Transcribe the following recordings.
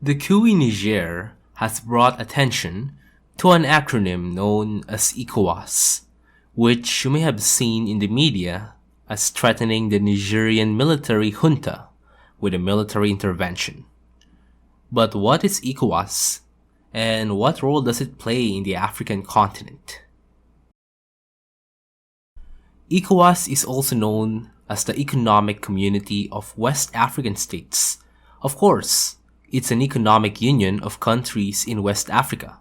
The coup in Niger has brought attention to an acronym known as ECOWAS, which you may have seen in the media as threatening the Nigerian military junta with a military intervention. But what is ECOWAS, and what role does it play in the African continent? ECOWAS is also known as the Economic Community of West African States. Of course, it's an economic union of countries in West Africa.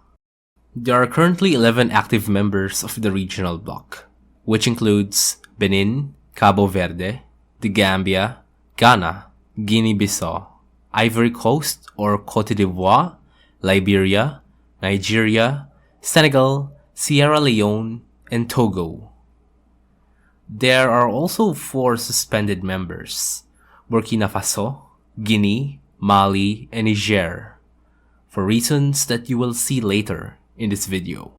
There are currently 11 active members of the regional bloc, which includes Benin, Cabo Verde, the Gambia, Ghana, Guinea-Bissau, Ivory Coast or Côte d'Ivoire, Liberia, Nigeria, Senegal, Sierra Leone, and Togo. There are also 4 suspended members: Burkina Faso, Guinea, Mali, and Niger, for reasons that you will see later in this video.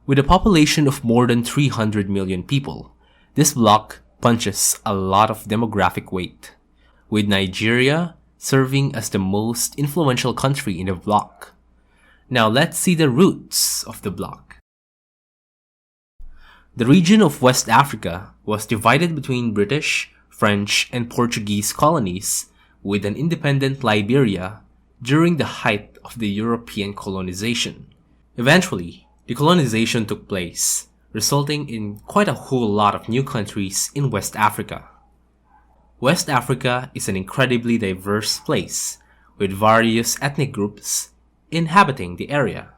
With a population of more than 300 million people, this bloc punches a lot of demographic weight, with Nigeria serving as the most influential country in the bloc. Now let's see the roots of the bloc. The region of West Africa was divided between British, French, and Portuguese colonies, with an independent Liberia during the height of the European colonization. Eventually, decolonization took place, resulting in quite a whole lot of new countries in West Africa. West Africa is an incredibly diverse place, with various ethnic groups inhabiting the area,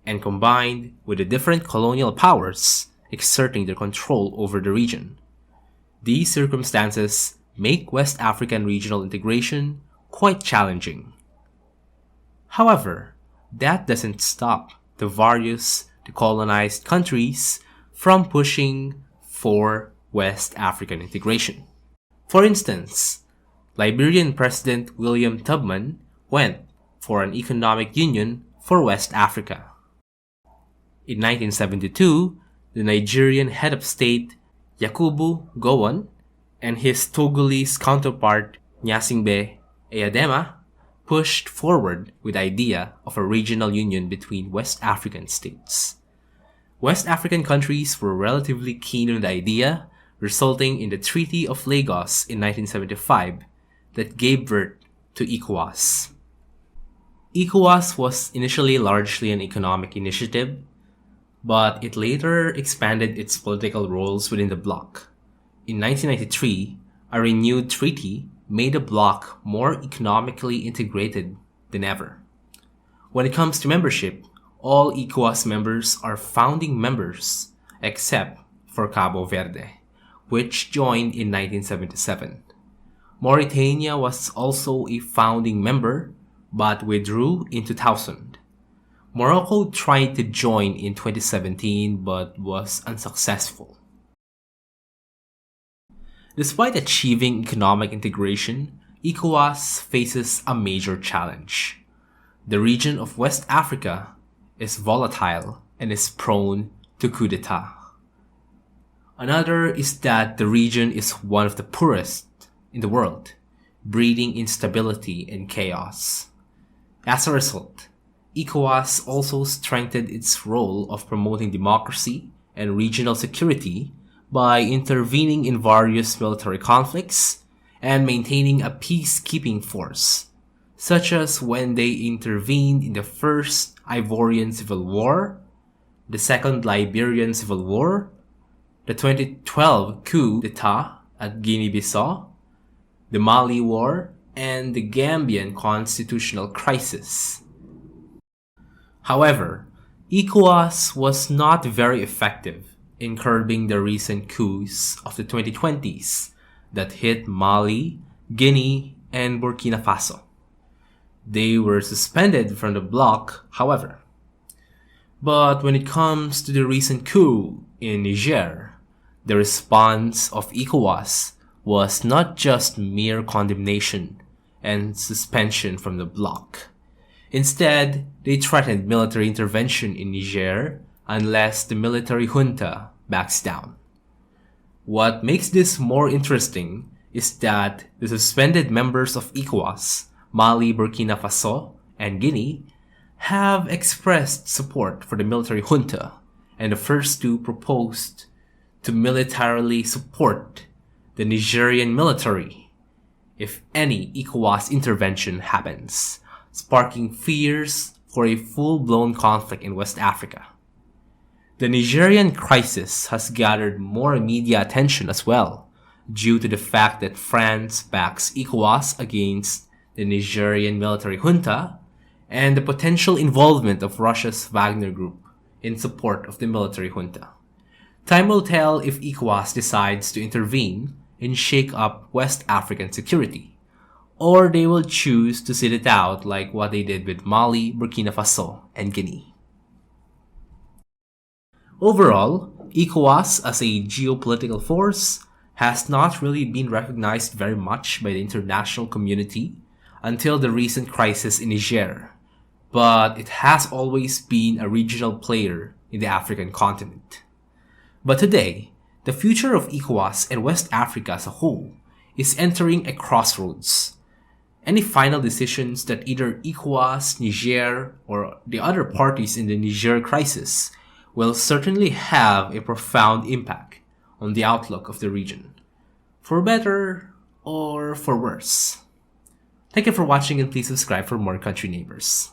and combined with the different colonial powers exerting their control over the region. These circumstances make West African regional integration quite challenging. However, that doesn't stop the various decolonized countries from pushing for West African integration. For instance, Liberian President William Tubman went for an economic union for West Africa. In 1972, the Nigerian head of state Yakubu Gowon and his Togolese counterpart Gnassingbé Eyadema pushed forward with the idea of a regional union between West African states. West African countries were relatively keen on the idea, resulting in the Treaty of Lagos in 1975 that gave birth to ECOWAS. ECOWAS was initially largely an economic initiative, but it later expanded its political roles within the bloc. In 1993, a renewed treaty made the bloc more economically integrated than ever. When it comes to membership, all ECOWAS members are founding members except for Cabo Verde, which joined in 1977. Mauritania was also a founding member but withdrew in 2000. Morocco tried to join in 2017 but was unsuccessful. Despite achieving economic integration, ECOWAS faces a major challenge. The region of West Africa is volatile and is prone to coup d'etat. Another is that the region is one of the poorest in the world, breeding instability and chaos. As a result, ECOWAS also strengthened its role of promoting democracy and regional security by intervening in various military conflicts and maintaining a peacekeeping force, such as when they intervened in the First Ivorian Civil War, the Second Liberian Civil War, the 2012 coup d'etat at Guinea-Bissau, the Mali War, and the Gambian constitutional crisis. However, ECOWAS was not very effective in curbing the recent coups of the 2020s that hit Mali, Guinea, and Burkina Faso. They were suspended from the bloc, however. But when it comes to the recent coup in Niger, the response of ECOWAS was not just mere condemnation and suspension from the bloc. Instead, they threatened military intervention in Niger unless the military junta backs down. What makes this more interesting is that the suspended members of ECOWAS Mali, Burkina Faso, and Guinea, have expressed support for the military junta, and the first two proposed to militarily support the Nigerian military if any ECOWAS intervention happens, sparking fears for a full-blown conflict in West Africa. The Nigerian crisis has gathered more media attention as well, due to the fact that France backs ECOWAS against the Nigerian military junta and the potential involvement of Russia's Wagner Group in support of the military junta. Time will tell if ECOWAS decides to intervene and shake up West African security, or they will choose to sit it out like what they did with Mali, Burkina Faso, and Guinea. Overall, ECOWAS as a geopolitical force has not really been recognized very much by the international community until the recent crisis in Niger, but it has always been a regional player in the African continent. But today, the future of ECOWAS and West Africa as a whole is entering a crossroads. Any final decisions that either ECOWAS, Niger, or the other parties in the Niger crisis will certainly have a profound impact on the outlook of the region, for better or for worse. Thank you for watching, and please subscribe for more Country Neighbors.